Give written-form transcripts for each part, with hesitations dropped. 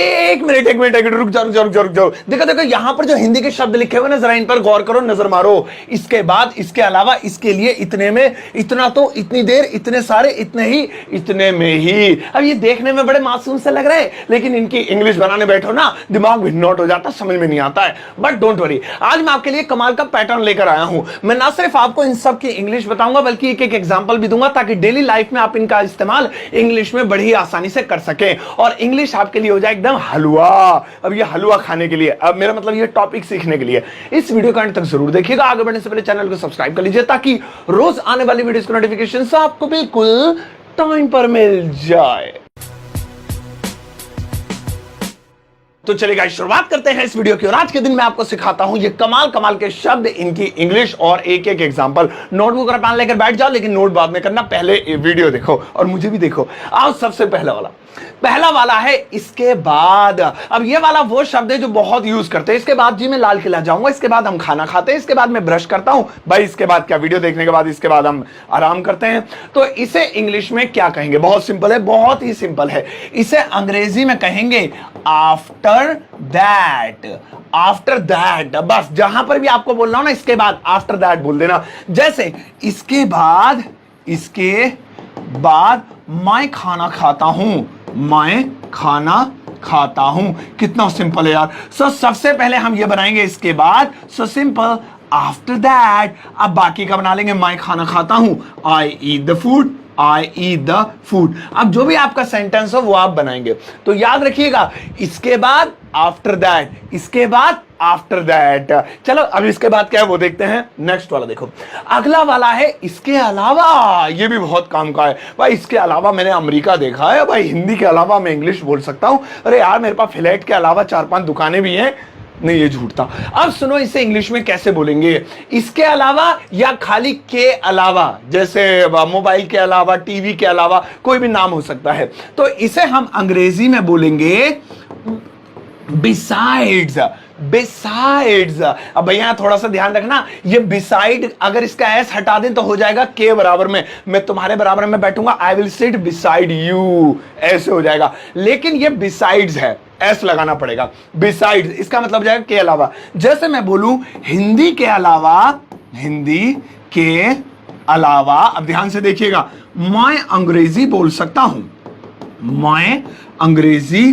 एक मिनट रुक जाओ। देखो देखो यहां पर जो हिंदी के शब्द लिखे हुए ना, जरा इन पर गौर करो, नजर मारो। इसके बाद, इसके अलावा, इसके लिए, इतने में, इतना तो, इतनी देर, इतने सारे, इतने ही, इतने में ही। अब ये देखने में बड़े मासूम से लग रहे हैं, लेकिन इनकी इंग्लिश बनाने बैठो ना, दिमाग भी नॉट हो जाता, समझ में नहीं आता है। बट डोंट वरी, आज मैं आपके लिए कमाल का पैटर्न लेकर आया हूं। मैं ना सिर्फ आपको इन सब की इंग्लिश बताऊंगा, बल्कि एक एक एग्जाम्पल भी दूंगा, ताकि डेली लाइफ में आप इनका इस्तेमाल इंग्लिश में बड़ी आसानी से कर सकें और इंग्लिश आपके लिए हो जाए एकदम हलवा। अब ये हलवा खाने के लिए, अब मेरा मतलब ये टॉपिक सीखने के लिए। इस वीडियो का अंत तक जरूर देखिएगा। आगे बढ़ने से पहले चैनल को सब्सक्राइब कर लीजिए, ताकि रोज आने वाली वीडियोस की नोटिफिकेशन आपको बिल्कुल टाइम पर मिल जाए। तो चलिए गाइस, शुरुआत करते हैं इस वीडियो की। और आज के दिन मैं आपको सिखाता हूं ये कमाल कमाल के शब्द, इनकी इंग्लिश और एक एक एग्जांपल। नोटबुक और पेन लेकर बैठ जाओ, लेकिन नोट बाद में करना, पहले वीडियो देखो और मुझे भी देखो। आओ, सबसे पहला वाला है इसके बाद। अब ये वाला वो शब्द है जो बहुत यूज करते हैं। इसके बाद जी मैं लाल किला जाऊंगा, इसके बाद हम खाना खाते हैं, इसके बाद मैं ब्रश करता हूं। भाई इसके बाद क्या, वीडियो देखने के बाद इसके बाद हम आराम करते हैं। तो इसे इंग्लिश में क्या कहेंगे? बहुत सिंपल है, बहुत ही सिंपल है। इसे अंग्रेजी में कहेंगे आफ्टर दैट। आफ्टर दैट, बस जहां पर भी आपको बोलना हो ना, इसके बाद आफ्टर दैट बोल देना। जैसे इसके बाद मैं खाना खाता हूं, मैं खाना खाता हूं। कितना सिंपल है यार। सबसे पहले हम ये बनाएंगे इसके बाद, सिंपल आफ्टर दैट। अब बाकी का बना लेंगे, मैं खाना खाता हूं, I eat the food, I eat the food. अब जो भी आपका सेंटेंस हो वो आप बनाएंगे। तो याद रखिएगा, इसके बाद आफ्टर दैट, इसके बाद आफ्टर दैट। चलो अब इसके बाद क्या है वो देखते हैं। नेक्स्ट वाला देखो, अगला वाला है इसके अलावा। ये भी बहुत काम का है भाई। इसके अलावा मैंने अमेरिका देखा है भाई, हिंदी के अलावा मैं इंग्लिश बोल सकता हूं। अरे यार, मेरे पास फ्लैट के अलावा 4-5 दुकानें भी हैं। नहीं, ये झूठ था। अब सुनो, इसे इंग्लिश में कैसे बोलेंगे? इसके अलावा या खाली के अलावा, जैसे मोबाइल के अलावा, टीवी के अलावा, कोई भी नाम हो सकता है। तो इसे हम अंग्रेजी में बोलेंगे बिसाइड्स। बिसाइड्स। अब भैया थोड़ा सा ध्यान रखना, ये बिसाइड अगर इसका एस हटा दें तो हो जाएगा के बराबर में। मैं तुम्हारे बराबर में बैठूंगा, I will sit beside you, ऐसे हो जाएगा। लेकिन ये बिसाइड्स है, एस लगाना पड़ेगा। बिसाइड्स इसका मतलब जाएगा के अलावा। जैसे मैं बोलूं हिंदी के अलावा, हिंदी के अलावा, अब ध्यान से देखिएगा, मैं अंग्रेजी बोल सकता हूं, मैं अंग्रेजी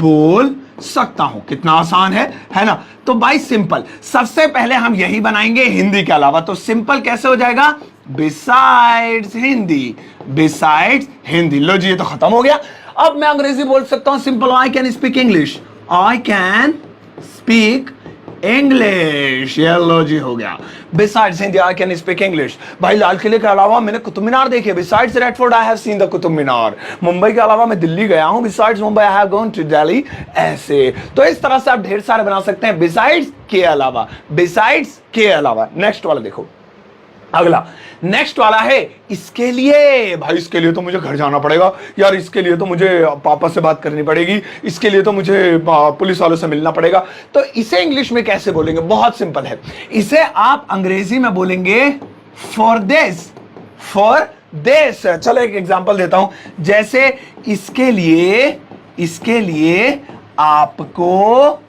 बोल सकता हूं। कितना आसान है ना? तो भाई सिंपल, सबसे पहले हम यही बनाएंगे हिंदी के अलावा। तो सिंपल कैसे हो जाएगा? Besides Hindi, besides Hindi. लो जी, ये तो खत्म हो गया। अब मैं अंग्रेजी बोल सकता हूं, simple, I can speak English, I can speak English. ये लो जी हो गया। Besides Hindi, I can speak English. भाई लाल किले के अलावा मैंने कुतुब मीनार देखी है। Besides red fort I have seen the Qutub Minar. Mumbai के अलावा मैं दिल्ली गया हूं। Besides Mumbai I have gone to Delhi. ऐसे तो इस तरह से आप ढेर सारे बना सकते हैं, बिसाइड्स के अलावा, बिसाइड्स के अलावा। नेक्स्ट वाला देखो, अगला नेक्स्ट वाला है इसके लिए। भाई इसके लिए तो मुझे घर जाना पड़ेगा यार, इसके लिए तो मुझे पापा से बात करनी पड़ेगी, इसके लिए तो मुझे पुलिस वालों से मिलना पड़ेगा। तो इसे इंग्लिश में कैसे बोलेंगे? बहुत सिंपल है। इसे आप अंग्रेजी में बोलेंगे फॉर दिस, फॉर दिस। चलो एक एग्जांपल देता हूं। जैसे इसके लिए आपको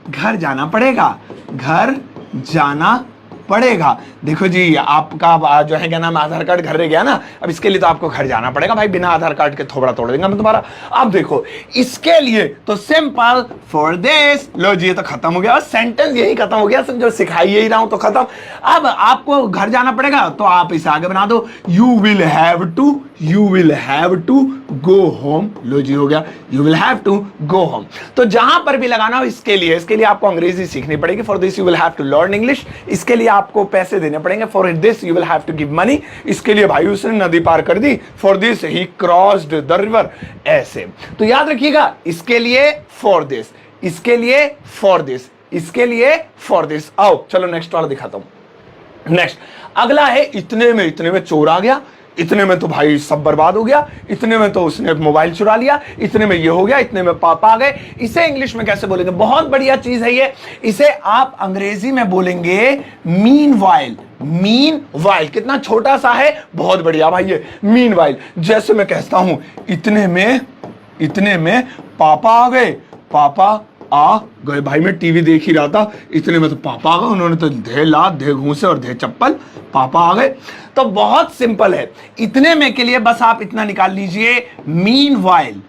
घर जाना पड़ेगा, घर जाना पड़ेगा। देखो जी, आपका जो है क्या नाम, आधार कार्ड घर रह गया ना, अब इसके लिए तो आपको घर जाना पड़ेगा। भाई बिना आधार कार्ड के थोबड़ा तोड़ देंगे मैं तुम्हारा। अब देखो इसके लिए तो सिंपल फॉर दिस। लो जी, ये तो खत्म हो गया, सेंटेंस यही खत्म हो गया। जो सिखाई यही रहा हूं तो खत्म। अब आपको घर जाना पड़ेगा तो आप इसे आगे बना दो, you will have to go home. लो जी हो गया, you will have to go home. तो जहां पर भी लगाना हो इसके लिए आपको अंग्रेजी सीखनी पड़ेगी। For this you will have to learn English. इसके लिए आपको पैसे देने पड़ेंगे। For this you will have to give money. इसके लिए भाई उसने नदी पार कर दी। For this he crossed the river. ऐसे तो याद रखिएगा, इसके लिए फॉर दिस, इसके लिए फॉर दिस, इसके लिए फॉर दिस। आओ चलो नेक्स्ट वाला दिखाता हूं। नेक्स्ट अगला है इतने में चोर आ गया। इतने में तो भाई सब बर्बाद हो गया। इतने में तो उसने मोबाइल चुरा लिया। इतने में ये हो गया। इतने में पापा आ गए। इसे इंग्लिश में कैसे बोलेंगे? बहुत बढ़िया चीज है ये। इसे आप अंग्रेजी में बोलेंगे मीन वाइल। मीन वाइल कितना छोटा सा है, बहुत बढ़िया भाई ये मीन वाइल। जैसे मैं कहता हूं इतने में पापा आ गए। पापा आ गए। भाई मैं टीवी देख ही रहा था, इतने में तो पापा आ गए। उन्होंने तो धे लात, धे घूंसे और धे चप्पल, पापा आ गए। तो बहुत सिंपल है, इतने में के लिए बस आप इतना निकाल लीजिए, मीन वाइल।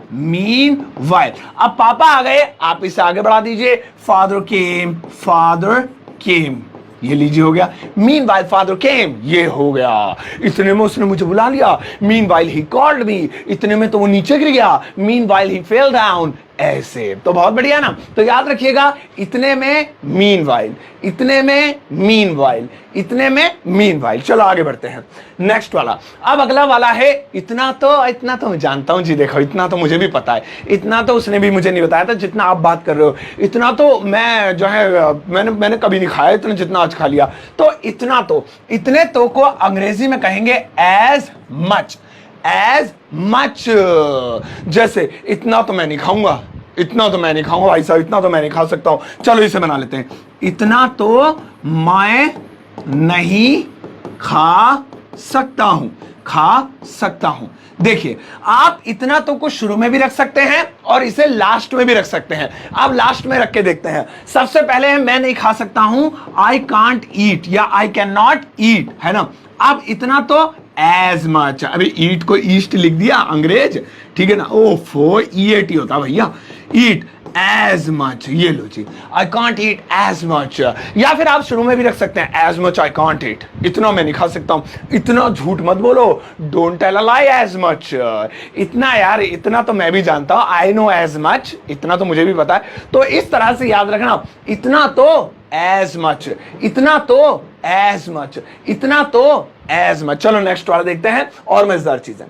अब पापा आ गए, आप इसे आगे बढ़ा दीजिए, फादर केम, ये लीजिए हो गया। मीन वाइल फादर केम, ये हो गया। इतने में उसने मुझे बुला लिया, mean while he called me, इतने में तो वो नीचे गिर गया, mean while he fell down, ऐसे। तो बहुत बढ़िया ना। तो याद रखिएगा, इतने में मीन वाइल, इतने में मीन वाइल, इतने में मीन वाइल। चलो आगे बढ़ते हैं, नेक्स्ट वाला। अब अगला वाला है इतना तो मैं जानता हूं जी, देखो इतना तो मुझे भी पता है, इतना तो उसने भी मुझे नहीं बताया था जितना आप बात कर रहे हो। इतना तो मैं जो है मैंने कभी नहीं खाया इतना जितना आज खा लिया। तो इतना तो, इतने तो को अंग्रेजी में कहेंगे एज मच। जैसे इतना तो मैं नहीं खाऊंगा, भाई साहब इतना तो मैं नहीं खा सकता हूं। चलो इसे बना लेते हैं, इतना तो मैं नहीं खा सकता हूं। देखिए, आप इतना तो को शुरू में भी रख सकते हैं और इसे लास्ट में भी रख सकते हैं। आप लास्ट में रख के देखते हैं। सबसे पहले है मैं नहीं खा सकता हूं, आई कांट ईट या आई कैन नॉट ईट, है ना। अब इतना तो एज मच, अभी ईट को ईस्ट लिख दिया अंग्रेज, ठीक है ना। ओफो, ईएटी होता भैया, ईट एज मच, ये लो जी, I can't eat as much. या फिर आप शुरू में भी रख सकते हैं, as much I can't eat, इतना मैं नहीं खा सकता हूं। इतना झूठ मत बोलो, don't tell a lie, as much. इतना यार, इतना तो मैं भी जानता हूं, आई नो एज मच, इतना तो मुझे भी पता है। तो इस तरह से याद रखना, इतना तो एज मच, इतना तो एज मच, इतना तो एज मच। चलो नेक्स्ट वाला देखते हैं, और मजेदार चीजें।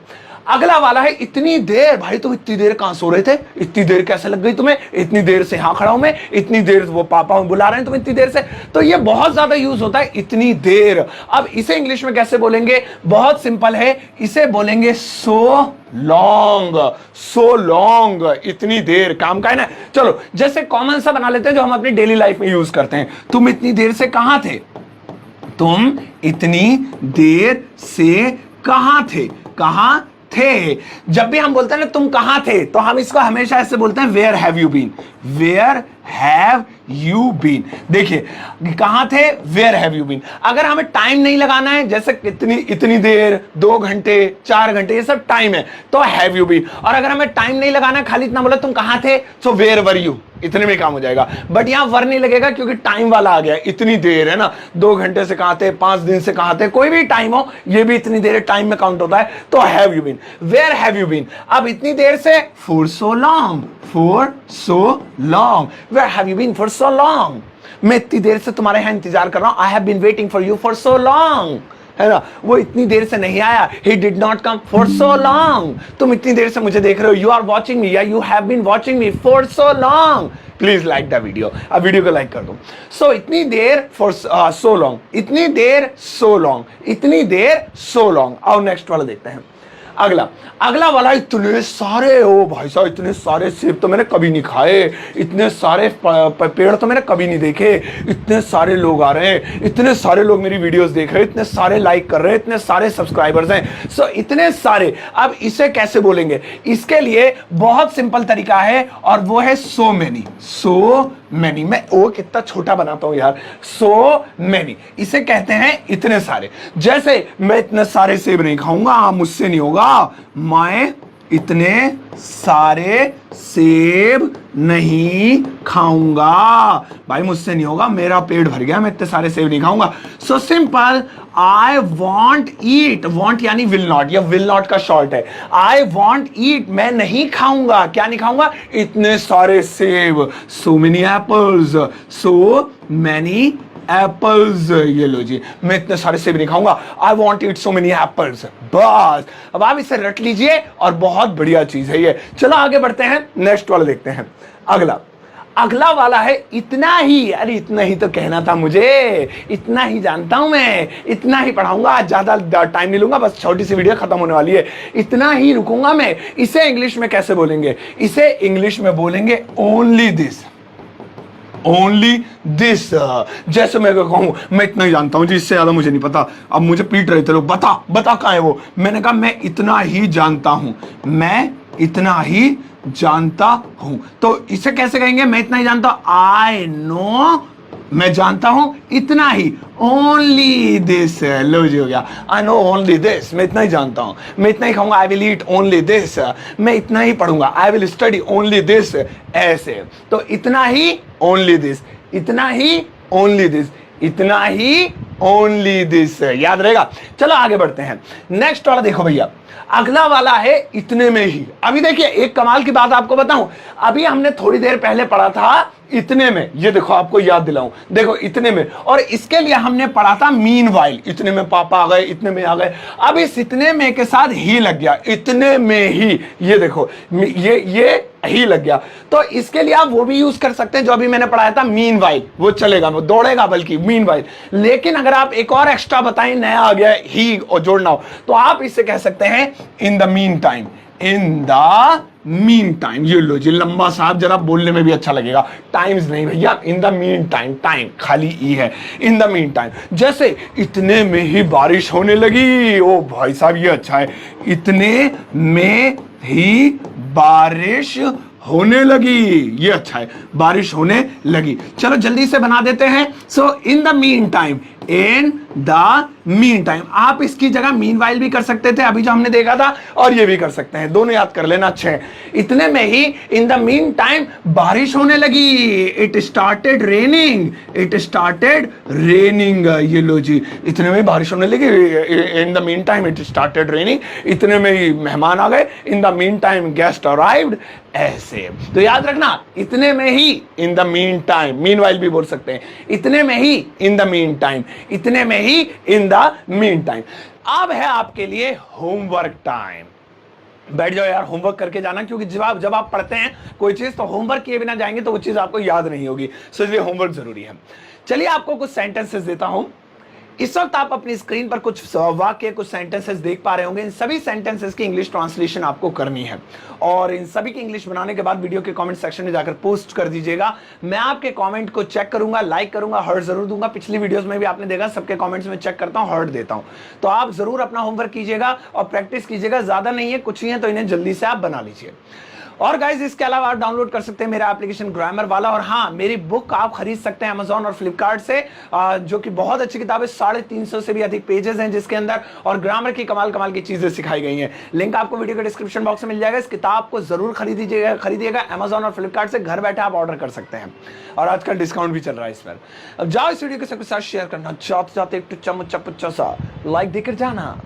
अगला वाला है इतनी देर। भाई तुम इतनी देर कहां सो रहे थे, इतनी देर कैसे लग गई तुम्हें, इतनी देर से यहां खड़ा हूं मैं, इतनी देर वो पापा बुला रहे हैं तुम इतनी देर से। तो ये बहुत ज्यादा यूज होता है, इतनी देर। अब इसे इंग्लिश में कैसे बोलेंगे, बहुत सिंपल है, इसे बोलेंगे सो लॉन्ग, इतनी देर काम का है ना। चलो जैसे कॉमन सा बना लेते हैं जो हम अपनी डेली लाइफ में यूज करते हैं, तुम इतनी देर से कहां थे, तुम इतनी देर से कहां थे, कहां थे। जब भी हम बोलते हैं ना तुम कहां थे, तो हम इसको हमेशा ऐसे बोलते हैं, where have you been, where have you been. देखिए कहां थे, वेयर हैव यू बीन। अगर हमें टाइम नहीं लगाना है, जैसे इतनी देर, 2 घंटे, 4 घंटे, ये सब टाइम है, तो हैव यू बीन। और अगर हमें टाइम नहीं लगाना है, खाली इतना बोला तुम कहां थे, तो वेयर वर यू, इतने में काम हो जाएगा। बट यहां वर नहीं लगेगा क्योंकि टाइम वाला आ गया, इतनी देर है ना, 2 घंटे से कहां थे, 5 दिन से कहां थे, कोई भी टाइम हो, ये भी इतनी देर टाइम में काउंट होता है। तो have you been, where have you been. अब इतनी देर से, for so long, where have you been for so long. मैं इतनी देर से तुम्हारे यहां इंतजार कर रहा हूं, I have been waiting for you for so long, है ना। वो इतनी देर से नहीं आया, he did not come for so long। तुम इतनी देर से मुझे देख रहे हो, you are watching me या you have been watching me for so long। Please like the video, अब वीडियो को लाइक कर दो। सो इतनी देर फॉर सो लॉन्ग, इतनी देर सो लॉन्ग, इतनी देर सो लॉन्ग। आओ नेक्स्ट वाला देखते हैं। अगला वाला, इतने सारे, ओ भाई साहब इतने सारे सेब तो मैंने कभी नहीं खाए, इतने सारे पेड़ तो मैंने कभी नहीं देखे, इतने सारे लोग आ रहे हैं, इतने सारे लोग मेरी वीडियोस देख रहे हैं, इतने सारे लाइक कर रहे हैं, इतने सारे सब्सक्राइबर्स हैं। सो इतने सारे। अब इसे कैसे बोलेंगे, इसके लिए बहुत सिंपल तरीका है और वो है सो मेनी। मैं ओ कितना छोटा बनाता हूं यार, सो मेनी, इसे कहते हैं इतने सारे। जैसे मैं इतने सारे सेब नहीं खाऊंगा, मुझसे नहीं होगा, मैं इतने सारे सेब नहीं खाऊंगा, भाई मुझसे नहीं होगा, मेरा पेट भर गया, मैं इतने सारे सेब नहीं खाऊंगा। So simple, I want eat, want यानी विल नॉट, या विल नॉट का शॉर्ट है। आई वॉन्ट ईट, मैं नहीं खाऊंगा, क्या नहीं खाऊंगा, इतने सारे सेब, so many apples, so many apples. ये लो जी, मैं इतने सारे सेब नहीं खाऊंगा, I want eat so many apples. बस अब आप इसे रट लीजिए और बहुत बढ़िया चीज है ये। चलो आगे बढ़ते हैं, नेक्स्ट वाला देखते हैं। अगला वाला है इतना ही। अरे इतना ही तो कहना था मुझे, इतना ही जानता हूं मैं, इतना ही पढ़ाऊंगा, आज ज्यादा टाइम नहीं लूंगा, बस छोटी सी वीडियो खत्म होने वाली है, इतना ही रुकूंगा मैं। इसे इंग्लिश में कैसे बोलेंगे, इसे इंग्लिश में बोलेंगे ओनली दिस, ओनली दिस। जैसे मैं कहूं मैं इतना ही जानता हूं जी, इससे ज्यादा मुझे नहीं पता। अब मुझे पीट रहे थे लोग, बता कहां है वो, मैंने कहा मैं इतना ही जानता हूं, मैं इतना ही जानता हूं। तो इसे कैसे कहेंगे, मैं इतना ही जानता हूं, आई नो, मैं जानता हूं इतना ही, ओनली दिस, लो जी हो गया, आई नो ओनली दिस, मैं इतना ही जानता हूं, मैं इतना ही खाऊंगा, I will eat only this, मैं इतना ही पढ़ूंगा, I will study only this, ऐसे। तो इतना ही ओनली दिस, इतना ही ओनली दिस, इतना ही ओनली दिस, याद रहेगा। चलो आगे बढ़ते हैं, नेक्स्ट वाला देखो भैया, अगला वाला है इतने में ही। अभी देखिए एक कमाल की बात आपको बताऊं, अभी हमने थोड़ी देर पहले पढ़ा था इतने में, ये देखो आपको याद दिलाऊं, देखो इतने में, और इसके लिए हमने पढ़ा था मीन वाइल, इतने में पापा आ गए, इतने में आ गए। अब इस इतने में के साथ ही लग गया, इतने में ही, ये देखो ये ही लग गया। तो इसके लिए आप वो भी यूज कर सकते हैं जो अभी मैंने पढ़ाया था मीन वाइल, वो चलेगा, वो दौड़ेगा बल्कि मीन वाइल। लेकिन अगर आप एक और एक्स्ट्रा बताएं, नया आ गया ही और जोड़ना हो, तो आप इससे कह सकते हैं इन the meantime, in the mean time. ये लो जी, लंबा साहब जरा बोलने में भी अच्छा लगेगा, टाइम्स नहीं भैया, इन द मीन टाइम, टाइम खाली ई है, इन द मीन टाइम। जैसे इतने में ही बारिश होने लगी, ओ भाई साहब ये अच्छा है, इतने में ही बारिश होने लगी, ये अच्छा है, बारिश होने लगी। चलो जल्दी से बना देते हैं। So in the meantime, in the meantime, आप इसकी जगह मीन वाइल भी कर सकते थे अभी जो हमने देखा था, और ये भी कर सकते हैं, दोनों याद कर लेना अच्छे हैं। इतने में ही इन द मीन टाइम बारिश होने लगी, it started raining, it started raining, ये लो जी, इतने में बारिश होने लगी, in the meantime it started raining, इतने में ही मेहमान आ गए, in the meantime guest arrived, ऐसे। तो याद रखना, इतने में ही in the meantime, meanwhile भी बोल सकते हैं, इतने में ही इन द मीन टाइम, इतने में ही इन द मीन टाइम। अब है आपके लिए होमवर्क टाइम। बैठ जाओ यार, होमवर्क करके जाना, क्योंकि जब आप पढ़ते हैं कोई चीज तो होमवर्क किए बिना जाएंगे तो वो चीज आपको याद नहीं होगी, इसलिए होमवर्क जरूरी है। चलिए आपको कुछ सेंटेंसेस देता हूं। इस वक्त आप अपनी स्क्रीन पर कुछ वाक्य, कुछ सेंटेंसेस देख पा रहे होंगे। इन सभी सेंटेंसेस की इंग्लिश ट्रांसलेशन आपको करनी है, और इन सभी की इंग्लिश बनाने के बाद वीडियो के कमेंट सेक्शन में जाकर पोस्ट कर दीजिएगा। मैं आपके कमेंट को चेक करूंगा, लाइक करूंगा, हार्ट जरूर दूंगा। पिछली वीडियोस में भी आपने देखा, सबके कमेंट्स में चेक करता हूं, हार्ट देता हूं। तो आप जरूर अपना होमवर्क कीजिएगा और प्रैक्टिस कीजिएगा, ज्यादा नहीं है, कुछ ही है, तो इन्हें जल्दी से आप बना लीजिए। और गाइज इसके अलावा आप डाउनलोड कर सकते हैं मेरा एप्लीकेशन ग्रामर वाला, और हाँ, मेरी बुक आप खरीद सकते हैं अमेजॉन और फ्लिपकार्ट से, जो कि बहुत अच्छी किताब है, 350 से भी अधिक पेजेस हैं जिसके अंदर, और ग्रामर की कमाल कमाल की चीजें सिखाई गई हैं। लिंक आपको वीडियो के डिस्क्रिप्शन बॉक्स में मिल जाएगा। इस किताब को जरूर खरीदिएगा अमेजॉन और फ्लिपकार्ट से, घर बैठे आप ऑर्डर कर सकते हैं, और आजकल डिस्काउंट भी चल रहा है इस पर। अब जाओ इस वीडियो के सबके साथ शेयर करना, जाते जाते एक टुच्चा मुच्चा पुच्चा सा लाइक देकर जाना।